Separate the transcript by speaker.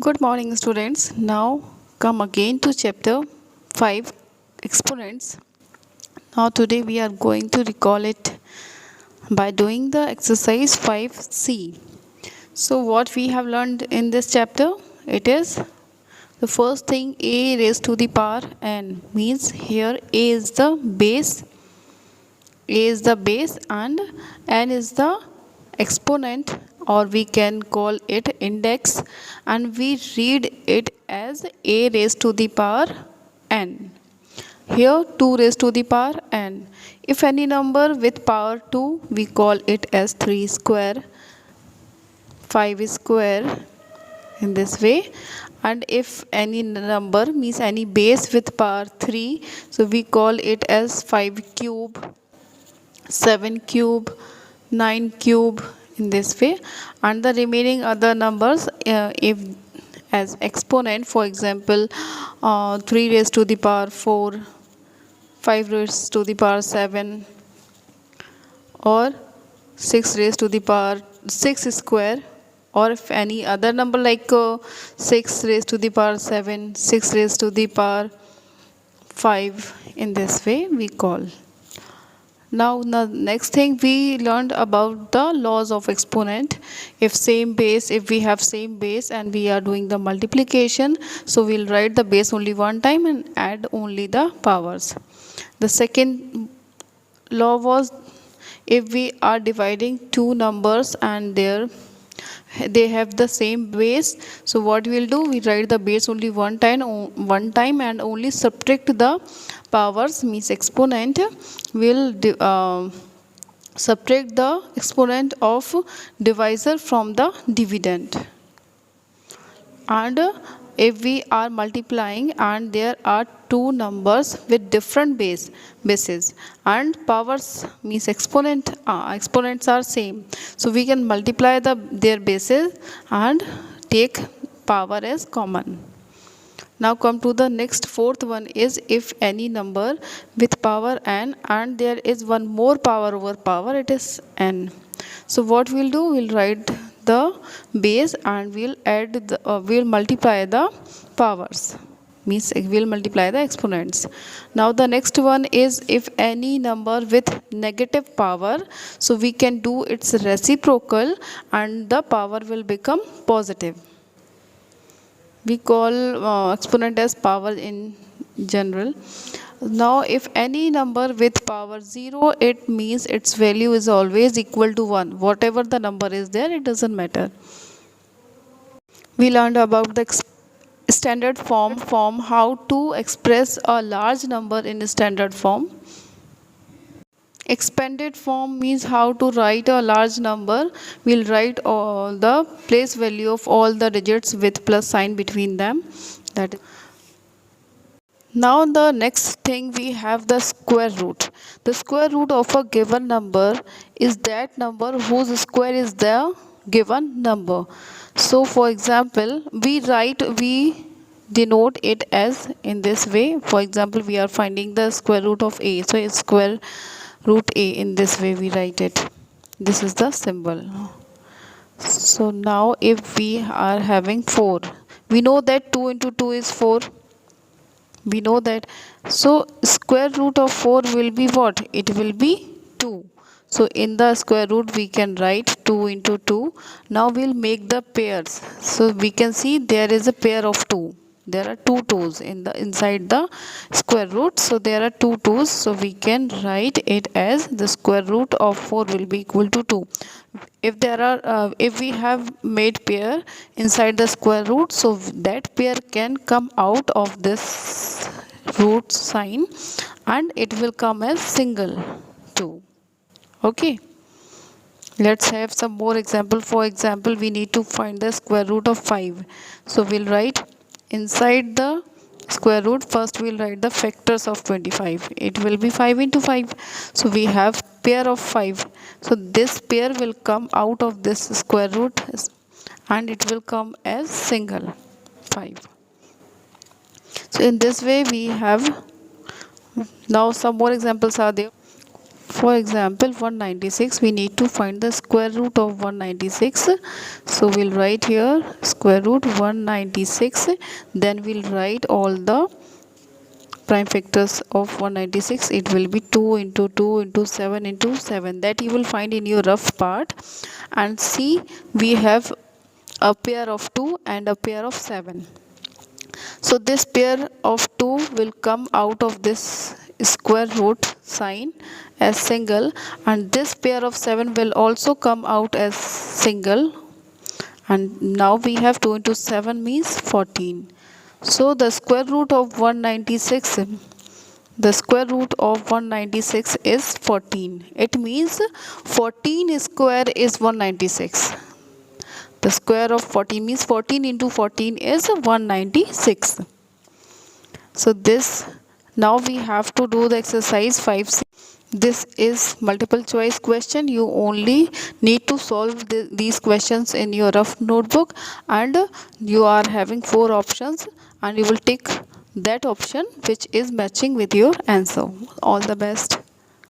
Speaker 1: Good morning, students. Now come again to chapter 5 exponents. Now, today we are going to recall it by doing the exercise 5C. So, what we have learned in this chapter, it is the first thing a raised to the power n means here a is the base and n is the exponent, or we can call it index, and we read it as a raised to the power n. Here 2 raised to the power n. If any number with power 2, we call it as 3 square, 5 square, in this way. And if any number means any base with power 3, so we call it as 5 cube, 7 cube, 9 cube, in this way. And the remaining other numbers, if as exponent, for example 3 raised to the power 4, 5 raised to the power 7, or 6 raised to the power 6 square, or if any other number like 6 raised to the power 7, 6 raised to the power 5, in this way we call. Now the next thing we learned about the laws of exponent. If we have same base and we are doing the multiplication, so we'll write the base only one time and add only the powers. The second law was, if we are dividing two numbers and they have the same base, so what we'll do, we write the base only one time and only subtract the powers, means exponent will subtract the exponent of divisor from the dividend. And if we are multiplying and there are two numbers with different bases and powers, means exponents are same, so we can multiply their bases and take power as common. Now come to the next fourth one is, if any number with power n and there is one more power over power, it is n. So what we'll do, we'll write the base and we'll multiply the powers, means we'll multiply the exponents. Now the next one is, if any number with negative power, so we can do its reciprocal and the power will become positive. We call exponent as power in general. Now if any number with power 0, it means its value is always equal to 1. Whatever the number is there, it doesn't matter. We learned about the standard form, how to express a large number in standard form. Expanded form means how to write a large number. We'll write all the place value of all the digits with plus sign between them. That is. Now the next thing, we have the square root. The square root of a given number is that number whose square is the given number. So for example, we denote it as in this way. For example, we are finding the square root of a, so it's square root a, in this way we write it. This is the symbol. So now if we are having 4, we know that 2 into 2 is 4. We know that. So square root of 4 will be what? It will be 2. So in the square root we can write 2 into 2. Now we'll make the pairs. So we can see there is a pair of 2. There are two 2's inside the square root. So there are two 2's. So we can write it as the square root of 4 will be equal to 2. If we have made pair inside the square root, so that pair can come out of this root sign and it will come as single 2. Okay. Let's have some more example. For example, we need to find the square root of 5. So we'll write inside the square root, first we'll write the factors of 25. It will be 5 into 5. So we have pair of 5. So this pair will come out of this square root and it will come as single 5. So in this way we have. Now some more examples are there. For example 196, we need to find the square root of 196. So we'll write here square root 196, then we'll write all the prime factors of 196. It will be 2 into 2 into 7 into 7, that you will find in your rough part. And see, we have a pair of 2 and a pair of 7. So this pair of 2 will come out of this square root sign as single, and this pair of 7 will also come out as single. And now we have 2 into 7 means 14. So the square root of 196, the square root of 196 is 14. It means 14 square is 196. The square of 14 means 14 into 14 is 196. So this, now we have to do the exercise 5C. This is multiple choice question. You only need to solve these questions in your rough notebook, and you are having 4 options, and you will tick that option which is matching with your answer. All the best.